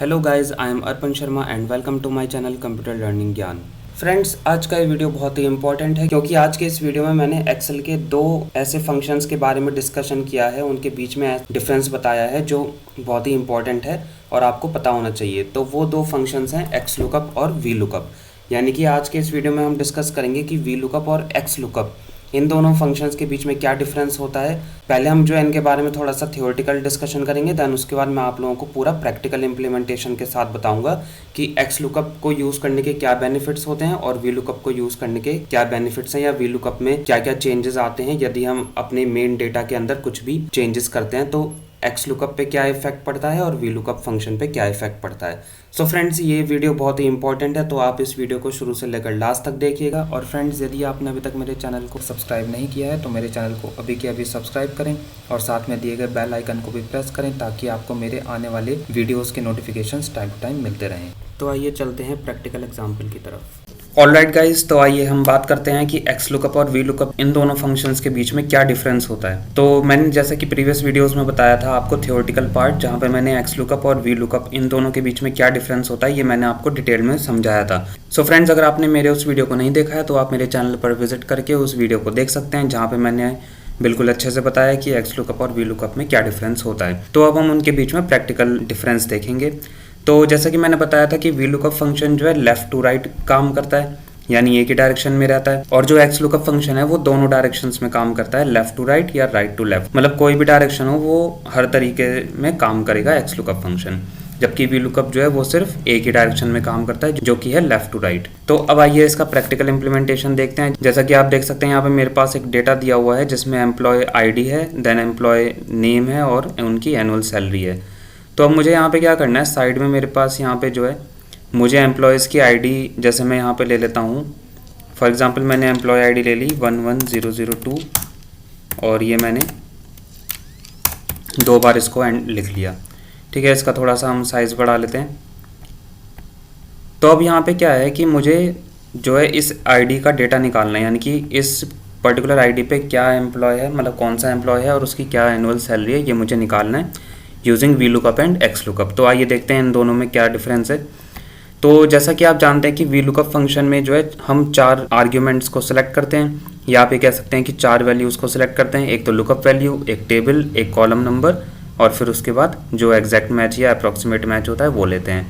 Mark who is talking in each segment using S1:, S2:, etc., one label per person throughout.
S1: Hello guys, I am Arpan Sharma and welcome to my channel computer learning Gyan. Friends, आज का ये video बहुत ही important है क्योंकि आज के इस वीडियो में मैंने एक्सेल के दो ऐसे फंक्शंस के बारे में डिस्कशन किया है, उनके बीच में डिफरेंस बताया है जो बहुत ही इंपॉर्टेंट है और आपको पता होना चाहिए। तो वो दो फंक्शंस हैं एक्स लुकअप और वी लुकअप। यानी कि आज के इस वीडियो में हम डिस्कस करेंगे कि वी लुकअप और एक्स लुकअप इन दोनों फंक्शंस के बीच में क्या डिफरेंस होता है। पहले हम जो है इनके बारे में थोड़ा सा थ्योरेटिकल डिस्कशन करेंगे, देन उसके बाद मैं आप लोगों को पूरा प्रैक्टिकल इंप्लीमेंटेशन के साथ बताऊंगा कि एक्स लुकअप को यूज़ करने के क्या बेनिफिट्स होते हैं और वी लुकअप को यूज़ करने के क्या बेनिफिट्स हैं, या वी लुकअप में क्या क्या चेंजेस आते हैं यदि हम अपने मेन डेटा के अंदर कुछ भी चेंजेस करते हैं तो एक्स लुकअप पे क्या इफेक्ट पड़ता है और वी लुकअप फंक्शन पे क्या इफेक्ट पड़ता है। सो फ्रेंड्स, ये वीडियो बहुत ही इंपॉर्टेंट है, तो आप इस वीडियो को शुरू से लेकर लास्ट तक देखिएगा। और फ्रेंड्स, यदि आपने अभी तक मेरे चैनल को सब्सक्राइब नहीं किया है तो मेरे चैनल को अभी के अभी सब्सक्राइब करें और साथ में दिए गए बेल आइकन को भी प्रेस करें ताकि आपको मेरे आने वाले वीडियोज़ के नोटिफिकेशंस टाइम टू टाइम मिलते रहें। तो आइए चलते हैं प्रैक्टिकल एग्जाम्पल की तरफ। ऑलराइट गाइस, तो आइए हम बात करते हैं कि एक्स लुकअप और वी लुकअप इन दोनों फंक्शंस के बीच में क्या डिफरेंस होता है। तो मैंने जैसे कि प्रीवियस वीडियोस में बताया था आपको थ्योरेटिकल पार्ट, जहां पे मैंने एक्स लुकअप और वी लुकअप इन दोनों के बीच में क्या डिफरेंस होता है ये मैंने आपको डिटेल में समझाया था। सो फ्रेंड्स, अगर आपने मेरे उस वीडियो को नहीं देखा है तो आप मेरे चैनल पर विजिट करके उस वीडियो को देख सकते हैं, जहाँ पे मैंने बिल्कुल अच्छे से बताया कि एक्स लुकअप और वी लुकअप में क्या डिफरेंस होता है। तो अब हम उनके बीच में प्रैक्टिकल डिफरेंस देखेंगे। तो जैसा कि मैंने बताया था कि वी लुकअप फंक्शन जो है लेफ्ट टू राइट काम करता है, यानी एक ही डायरेक्शन में रहता है, और जो एक्स लुकअप फंक्शन है वो दोनों डायरेक्शंस में काम करता है, लेफ्ट टू राइट या राइट टू लेफ्ट। मतलब कोई भी डायरेक्शन हो वो हर तरीके में काम करेगा एक्स लुकअप फंक्शन, जबकि वी लुकअप जो है वो सिर्फ एक ही डायरेक्शन में काम करता है जो कि है लेफ्ट टू राइट। तो अब आइए इसका प्रैक्टिकल इंप्लीमेंटेशन देखते हैं। जैसा कि आप देख सकते हैं यहाँ पे मेरे पास एक डेटा दिया हुआ है जिसमें एम्प्लॉय आईडी है, देन एम्प्लॉय नेम है और उनकी एनुअल सैलरी है। तो अब मुझे यहाँ पे क्या करना है, साइड में मेरे पास यहाँ पे जो है मुझे एम्प्लॉयज़ की आईडी, जैसे मैं यहाँ पे ले लेता हूँ, फॉर एग्जांपल मैंने एम्प्लॉय आईडी ले ली 11002 और ये मैंने 2 बार इसको लिख लिया। ठीक है, इसका थोड़ा सा हम साइज़ बढ़ा लेते हैं। तो अब यहाँ पे क्या है कि मुझे जो है इस आईडी का डेटा निकालना है, यानी कि इस पर्टिकुलर आईडी पे क्या एम्प्लॉय है, मतलब कौन सा एम्प्लॉय है और उसकी क्या एनुअल सैलरी है, ये मुझे निकालना है using V lookup and x lookup. तो आइए देखते हैं इन दोनों में क्या डिफरेंस है। तो जैसा कि आप जानते हैं कि वी लुकअप फंक्शन में जो है हम 4 आर्ग्यूमेंट्स को सिलेक्ट करते हैं, या आप ये कह सकते हैं कि 4 वैल्यूज़ को सिलेक्ट करते हैं। एक तो लुकअप वैल्यू, एक टेबल, एक कॉलम नंबर और फिर उसके बाद जो एग्जैक्ट मैच या अप्रॉक्सीमेट मैच होता है वो लेते हैं।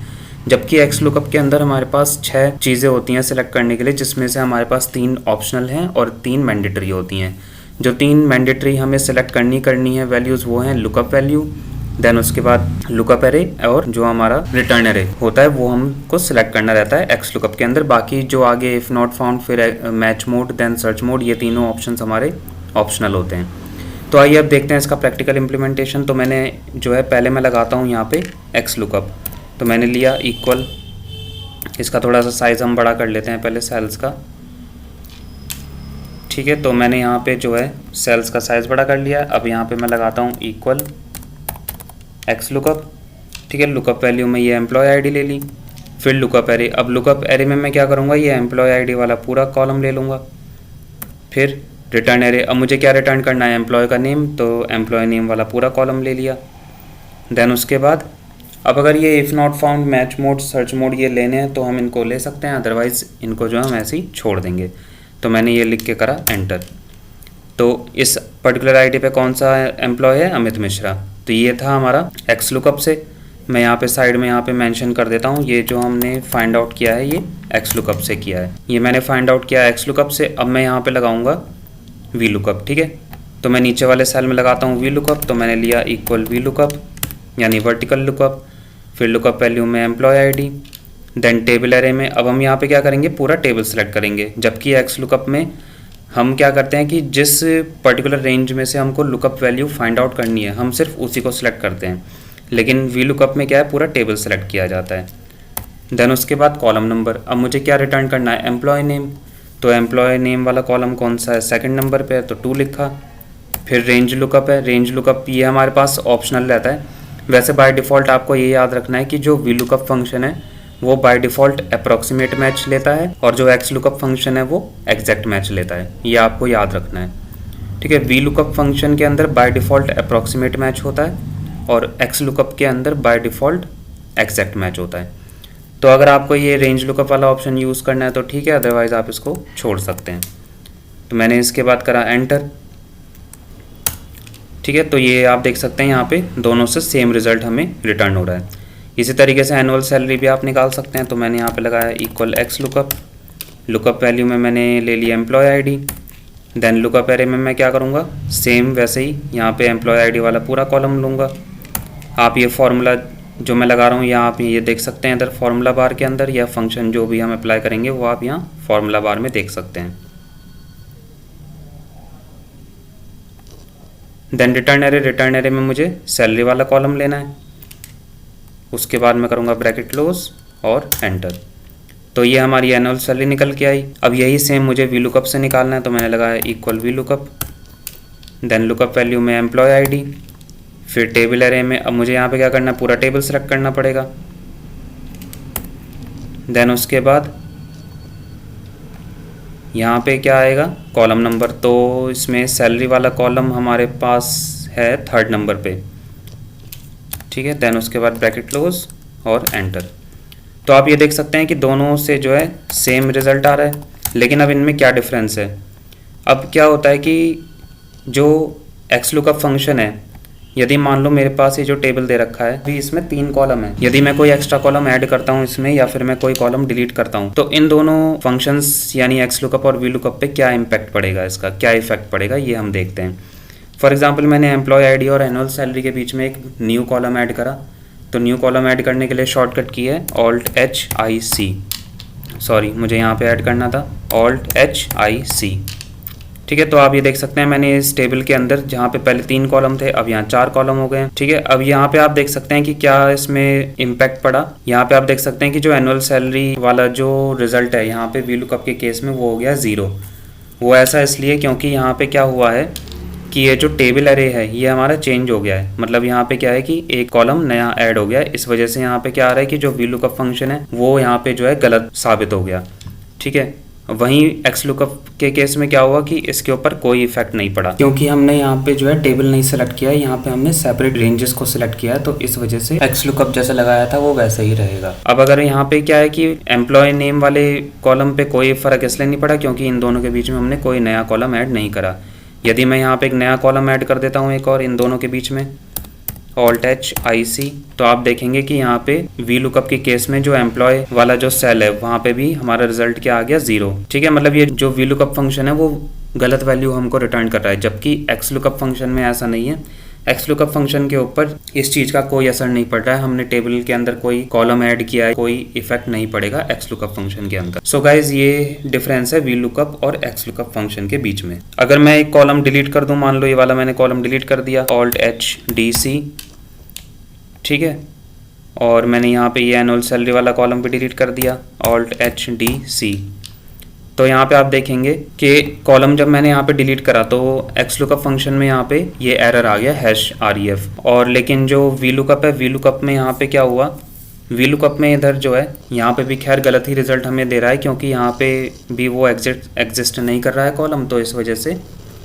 S1: जबकि एक्स लुकअप के अंदर हमारे पास 6 चीज़ें होती हैं सिलेक्ट करने के लिए, जिसमें से हमारे पास 3 ऑप्शनल हैं और 3 मैंडेटरी होती हैं। जो 3 मैंडेटरी हमें सिलेक्ट करनी है वैल्यूज़ वो हैं लुकअप वैल्यू, देन उसके बाद लुकअप एरे और जो हमारा रिटर्न एरे होता है वो हमको सिलेक्ट करना रहता है एक्स लुकअप के अंदर। बाकी जो आगे इफ़ नॉट फाउंड, फिर match mode, then search mode, ये तीनों ऑप्शंस हमारे ऑप्शनल होते हैं। तो आइए अब देखते हैं इसका प्रैक्टिकल इंप्लीमेंटेशन। तो मैंने जो है पहले मैं लगाता हूँ यहाँ पे एक्स लुकअप। तो मैंने लिया इक्वल, इसका थोड़ा सा साइज़ हम बड़ा कर लेते हैं पहले सेल्स का। ठीक है, तो मैंने यहाँ पे जो है सेल्स का साइज़ बड़ा कर लिया। अब यहाँ पे मैं लगाता हूँ इक्वल एक्स लुकअप। ठीक है, लुकअप वैल्यू में ये एम्प्लॉय आईडी ले ली, फिर लुकअप एरे। अब लुकअप एरे में मैं क्या करूँगा, ये एम्प्लॉय आईडी वाला पूरा कॉलम ले लूँगा। फिर रिटर्न एरे, अब मुझे क्या रिटर्न करना है, एम्प्लॉय का नेम, तो एम्प्लॉय नेम वाला पूरा कॉलम ले लिया। देन उसके बाद अब अगर ये if not found, match mode, search mode ये लेने हैं तो हम इनको ले सकते हैं, अदरवाइज़ इनको जो है हम ऐसे ही छोड़ देंगे। तो मैंने ये लिख के करा एंटर। तो इस पर्टिकुलर आईडी पे कौन सा एम्प्लॉय है, अमित मिश्रा। तो ये था हमारा एक्स लुकअप से। मैं यहाँ पे साइड में यहाँ पे मेंशन कर देता हूँ, ये जो हमने फाइंड आउट किया है ये एक्स लुकअप से किया है, ये मैंने फाइंड आउट किया है एक्स लुकअप से। अब मैं यहाँ पे लगाऊंगा वी लुकअप। ठीक है, तो मैं नीचे वाले सेल में लगाता हूँ वी लुकअप। तो मैंने लिया इक्वल वी लुकअप यानी वर्टिकल लुकअप, फिर लुकअप वैल्यू में employee ID, then table array में अब हम यहाँ पे क्या करेंगे, पूरा टेबल सेलेक्ट करेंगे। जबकि एक्स लुकअप में हम क्या करते हैं कि जिस पर्टिकुलर रेंज में से हमको लुकअप वैल्यू फाइंड आउट करनी है हम सिर्फ उसी को सिलेक्ट करते हैं, लेकिन वी लुकअप में क्या है, पूरा टेबल सेलेक्ट किया जाता है। देन उसके बाद कॉलम नंबर, अब मुझे क्या रिटर्न करना है, एम्प्लॉय नेम। तो एम्प्लॉय नेम वाला कॉलम कौन सा है, सेकंड नंबर पे है तो 2 लिखा। फिर रेंज लुकअप है, रेंज लुकअप ये हमारे पास ऑप्शनल रहता है। वैसे बाय डिफ़ॉल्ट आपको ये याद रखना है कि जो वी लुकअप फंक्शन है वो बाय डिफ़ॉल्ट अप्रॉक्सीमेट मैच लेता है और जो एक्स लुकअप फंक्शन है वो एग्जैक्ट मैच लेता है, ये आपको याद रखना है। ठीक है, वी लुकअप फंक्शन के अंदर बाय डिफ़ॉल्ट अप्रॉक्सीमेट मैच होता है और एक्स लुकअप के अंदर बाय डिफ़ॉल्ट एग्जैक्ट मैच होता है। तो अगर आपको ये रेंज लुकअप वाला ऑप्शन यूज़ करना है तो ठीक है, अदरवाइज़ आप इसको छोड़ सकते हैं। तो मैंने इसके बाद करा एंटर। ठीक है, तो ये आप देख सकते हैं यहाँ पे दोनों से सेम रिज़ल्ट हमें रिटर्न हो रहा है। इसी तरीके से एनुअल सैलरी भी आप निकाल सकते हैं। तो मैंने यहाँ पे लगाया equal X lookup, lookup value में मैंने ले लिया employee ID, then lookup array में मैं क्या करूँगा, सेम वैसे ही यहाँ पे एम्प्लॉय आईडी वाला पूरा कॉलम लूँगा। आप ये फार्मूला जो मैं लगा रहा हूँ यहाँ आप ये देख सकते हैं इधर फार्मूला बार के अंदर, या फंक्शन जो भी हम अप्लाई करेंगे वो आप यहाँ फार्मूला बार में देख सकते हैं। देन रिटर्न एरे में मुझे सैलरी वाला कॉलम लेना है। उसके बाद मैं करूँगा ब्रैकेट क्लोज और एंटर। तो ये हमारी एनुअल सैलरी निकल के आई। अब यही सेम मुझे वी लुकअप से निकालना है। तो मैंने लगाया equal V lookup, then lookup value में एम्प्लॉय आईडी, फिर टेबल एरे में अब मुझे यहाँ पे क्या करना है, पूरा टेबल सेलेक्ट करना पड़ेगा। देन उसके बाद यहाँ पे क्या आएगा, कॉलम नंबर। तो इसमें सैलरी वाला कॉलम हमारे पास है 3rd नंबर पे। ठीक है, देन उसके बाद ब्रैकेट क्लोज और एंटर। तो आप ये देख सकते हैं कि दोनों से जो है सेम रिज़ल्ट आ रहा है, लेकिन अब इनमें क्या डिफरेंस है। अब क्या होता है कि जो एक्स लुकअप फंक्शन है, यदि मान लो मेरे पास ये जो टेबल दे रखा है भी इसमें 3 कॉलम है, यदि मैं कोई एक्स्ट्रा कॉलम ऐड करता हूँ इसमें या फिर मैं कोई कॉलम डिलीट करता हूँ, तो इन दोनों फंक्शंस यानी एक्स लुकअप और वी लुकअप पे क्या इम्पैक्ट पड़ेगा, इसका क्या इफेक्ट पड़ेगा, ये हम देखते हैं। फॉर एग्जाम्पल मैंने एम्प्लॉय आईडी और एनुअल सैलरी के बीच में एक न्यू कॉलम ऐड करा। तो न्यू कॉलम ऐड करने के लिए शॉर्टकट की है Alt+HIC, सॉरी मुझे यहाँ पे ऐड करना था Alt+HIC। ठीक है, तो आप ये देख सकते हैं मैंने इस टेबल के अंदर जहाँ पे पहले 3 कॉलम थे अब यहाँ 4 कॉलम हो गए हैं। ठीक है, अब यहाँ पे आप देख सकते हैं कि क्या इसमें इम्पैक्ट पड़ा। यहाँ पे आप देख सकते हैं कि जो एनुअल सैलरी वाला जो रिजल्ट है यहाँ पे वी लुकअप के केस में वो हो गया 0। वो ऐसा इसलिए क्योंकि यहाँ पे क्या हुआ है कि ये जो टेबल एरे है ये हमारा चेंज हो गया है। मतलब यहाँ पे क्या है कि एक कॉलम नया ऐड हो गया है, इस वजह से यहाँ पे क्या आ रहा है कि जो वी लुकअप फंक्शन है वो यहाँ पे जो है गलत साबित हो गया। ठीक है, वहीं एक्स लुकअप के केस में क्या हुआ कि इसके ऊपर कोई इफेक्ट नहीं पड़ा, क्योंकि हमने यहाँ पे जो है टेबल नहीं सेलेक्ट किया है, यहाँ पे हमने सेपरेट रेंजेस को सिलेक्ट किया है। तो इस वजह से एक्स लुकअप जैसा लगाया था वो वैसा ही रहेगा। अब अगर यहाँ पे क्या है कि एम्प्लॉय नेम वाले कॉलम पे कोई फर्क इसलिए नहीं पड़ा क्योंकि इन दोनों के बीच में हमने कोई नया कॉलम ऐड नहीं करा। यदि मैं यहाँ पे एक नया कॉलम ऐड कर देता हूँ एक और इन दोनों के बीच में Alt+HIC, तो आप देखेंगे कि यहाँ पे वी लुकअप के केस में जो एम्प्लॉय वाला जो सेल है वहाँ पे भी हमारा रिजल्ट क्या आ गया 0। ठीक है, मतलब ये जो वी लुकअप फंक्शन है वो गलत वैल्यू हमको रिटर्न कर रहा है, जबकि एक्स लुकअप फंक्शन में ऐसा नहीं है। एक्स लुकअप फंक्शन के ऊपर इस चीज़ का कोई असर नहीं पड़ रहा है, हमने टेबल के अंदर कोई कॉलम ऐड किया है, कोई इफेक्ट नहीं पड़ेगा एक्स लुकअप फंक्शन के अंदर। सो गाइज ये डिफरेंस है वी लुकअप और एक्स लुकअप फंक्शन के बीच में। अगर मैं एक कॉलम डिलीट कर दूं, मान लो ये वाला मैंने कॉलम डिलीट कर दिया Alt+HDC, ठीक है, और मैंने यहाँ पे ये एनुअल सैलरी वाला कॉलम भी डिलीट कर दिया Alt+HDC, तो यहाँ पे आप देखेंगे कि कॉलम जब मैंने यहाँ पे डिलीट करा तो एक्स लुकअप फंक्शन में यहाँ पे ये एरर आ गया #REF। और लेकिन जो वी लुकअप है, वी लुकअप में यहाँ पे क्या हुआ, वी लुकअप में इधर जो है यहाँ पे भी खैर गलत ही रिजल्ट हमें दे रहा है क्योंकि यहाँ पे भी वो एग्जिस्ट नहीं कर रहा है कॉलम, तो इस वजह से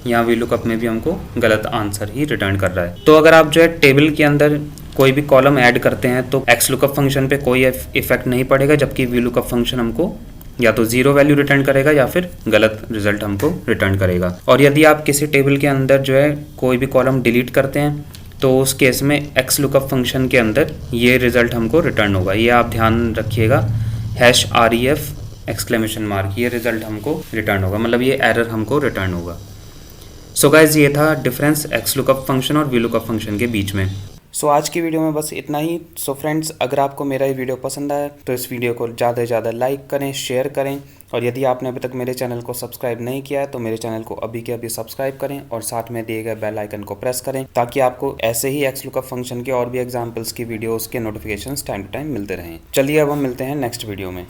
S1: यहाँ वी लुकअप में भी हमको गलत आंसर ही रिटर्न कर रहा है। तो अगर आप जो है टेबल के अंदर कोई भी कॉलम ऐड करते हैं तो एक्स लुकअप फंक्शन पे कोई इफेक्ट नहीं पड़ेगा, जबकि वी लुकअप फंक्शन हमको या तो 0 वैल्यू रिटर्न करेगा या फिर गलत रिजल्ट हमको रिटर्न करेगा। और यदि आप किसी टेबल के अंदर जो है कोई भी कॉलम डिलीट करते हैं तो उस केस में एक्स लुकअप फंक्शन के अंदर ये रिजल्ट हमको रिटर्न होगा। ये आप ध्यान रखिएगा, #REF! ये रिजल्ट हमको रिटर्न होगा, मतलब ये एरर हमको रिटर्न होगा। सो गाइज ये था डिफरेंस एक्स लुकअप फंक्शन और वी लुकअप फंक्शन के बीच में। सो आज की वीडियो में बस इतना ही। सो फ्रेंड्स, अगर आपको मेरा ये वीडियो पसंद आया तो इस वीडियो को ज़्यादा से ज़्यादा लाइक करें, शेयर करें, और यदि आपने अभी तक मेरे चैनल को सब्सक्राइब नहीं किया है तो मेरे चैनल को अभी के अभी सब्सक्राइब करें और साथ में दिए गए बेल आइकन को प्रेस करें ताकि आपको ऐसे ही एक्स लुकअप फंक्शन के और भी एग्जाम्पल्स की वीडियोज़ के नोटिफिकेशन टाइम टू टाइम मिलते रहें। चलिए अब हम मिलते हैं नेक्स्ट वीडियो में।